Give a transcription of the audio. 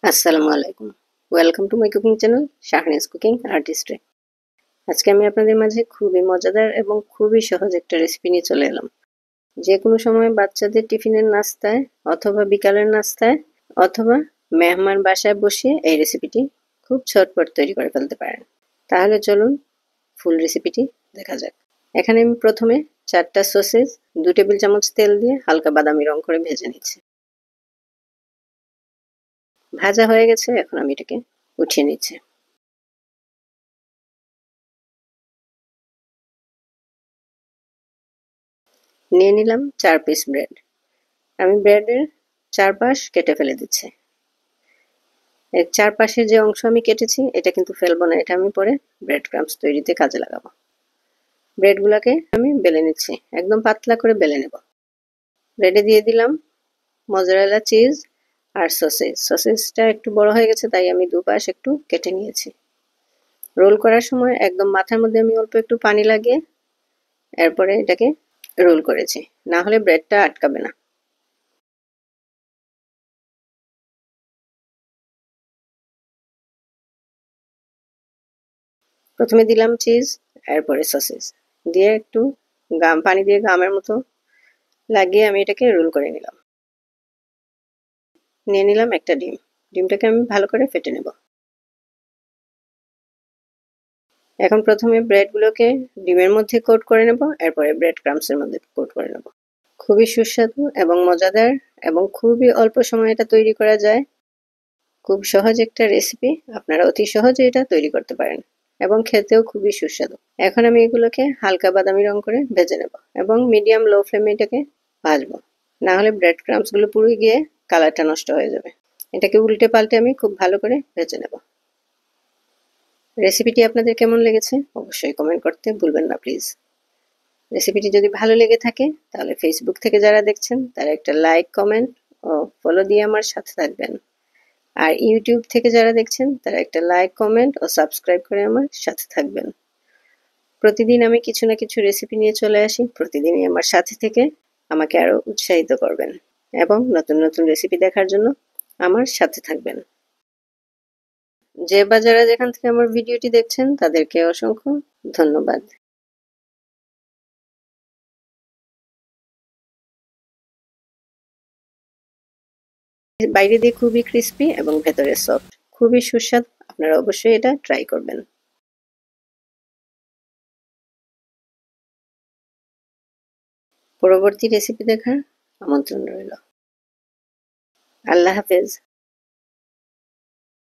আসসালামু আলাইকুম। Welcome to my cooking channel Shahriaz cooking artistry. আজকে আমি আপনাদের মাঝে খুবই মজাদার এবং খুবই সহজ একটা রেসিপি নিয়ে চলে এলাম। যে কোনো সময় বাচ্চাদের টিফিনের নাস্তায় অথবা বিকালের নাস্তায় অথবা মেহমান বাসায় বসিয়ে এই রেসিপিটি খুব ঝটপট তৈরি করে ফেলতে পারেন। তাহলে চলুন ফুল রেসিপিটি দেখা যাক। এখানে আমি প্রথমে 4টা সসেজ 2 টেবিল চামচ তেল দিয়ে হালকা বাদামি রং করে ভেজে নিচ্ছি। ভাজা হয়ে গেছে, এখন আমি এটাকে উঠিয়ে নিচ্ছি। নিয়ে নিলাম 4 পিস ব্রেড। আমি ব্রেডের চারপাশ কেটে ফেলে দিচ্ছি। এর চারপাশের যে অংশ আমি কেটেছি এটা কিন্তু ফেলবো না, এটা আমি পরে ব্রেড ক্রাম্বস তৈরিতে কাজে লাগাবো। ব্রেডগুলোকে আমি বেলে নিচ্ছি, একদম পাতলা করে বেলে নেব। ব্রেডে দিয়ে দিলাম মজারেলা চিজ আর সসেজ। সসেজটা একটু বড় হয়ে গেছে তাই আমি দুপাশ একটু কেটে নিয়েছি। রোল করার সময় একদম মাথার মধ্যে আমি অল্প একটু পানি লাগিয়ে এরপরে এটাকে রোল করেছি, না হলে ব্রেডটা আটকাবে না। প্রথমে দিলাম চিজ, এরপরে সসেজ দিয়ে একটু পানি দিয়ে গামের মতো লাগিয়ে আমি এটাকে রোল করে নিলাম। নিয়ে নিলাম একটা ডিম। ডিমটাকে আমি ভালো করে ফেটে নেব। এখন প্রথমে ব্রেডগুলোকে ডিমের মধ্যে কোট করে নেব, এরপরে ব্রেড ক্রাম্বসের মধ্যে কোট করে নেব। খুবই সুস্বাদু এবং মজাদার এবং খুবই অল্প সময়ে এটা তৈরি করা যায়। খুব সহজ একটা রেসিপি, আপনারা অতি সহজে এটা তৈরি করতে পারেন এবং খেতেও খুবই সুস্বাদু। এখন আমি এগুলোকে হালকা বাদামি রং করে ভেজে নেব এবং মিডিয়াম লো ফ্লেমে এটাকে ভাজবো, না হলে ব্রেড ক্রাম্বস গুলো পুড়ে গিয়ে কালারটা নষ্ট হয়ে যাবে। এটাকে উল্টে পাল্টে আমি খুব ভালো করে ভেজে নেব। রেসিপিটি আপনাদের কেমন লেগেছে অবশ্যই কমেন্ট করতে ভুলবেন না প্লিজ। রেসিপিটি যদি ভালো লেগে থাকে তাহলে ফেসবুক থেকে যারা দেখছেন তারা একটা লাইক, কমেন্ট ও ফলো দিয়ে আমার সাথে থাকবেন। আর ইউটিউব থেকে যারা দেখছেন তারা একটা লাইক, কমেন্ট ও সাবস্ক্রাইব করে আমার সাথে থাকবেন। প্রতিদিন আমি কিছু না কিছু রেসিপি নিয়ে চলে আসি, প্রতিদিনই আমার সাথে থেকে আমাকে আরো উৎসাহিত করবেন এবং নতুন নতুন রেসিপি দেখার জন্য আমার সাথে থাকবেন। যে বা যারা যেখান থেকে আমার ভিডিওটি দেখছেন তাদেরকে অসংখ্য ধন্যবাদ। বাইরে দিয়ে খুবই ক্রিস্পি এবং ভেতরে সফট, খুবই সুস্বাদু। আপনারা অবশ্যই এটা ট্রাই করবেন। পরবর্তী রেসিপি দেখার আমন্ত্রণ রইল। আল্লাহ হাফেজ।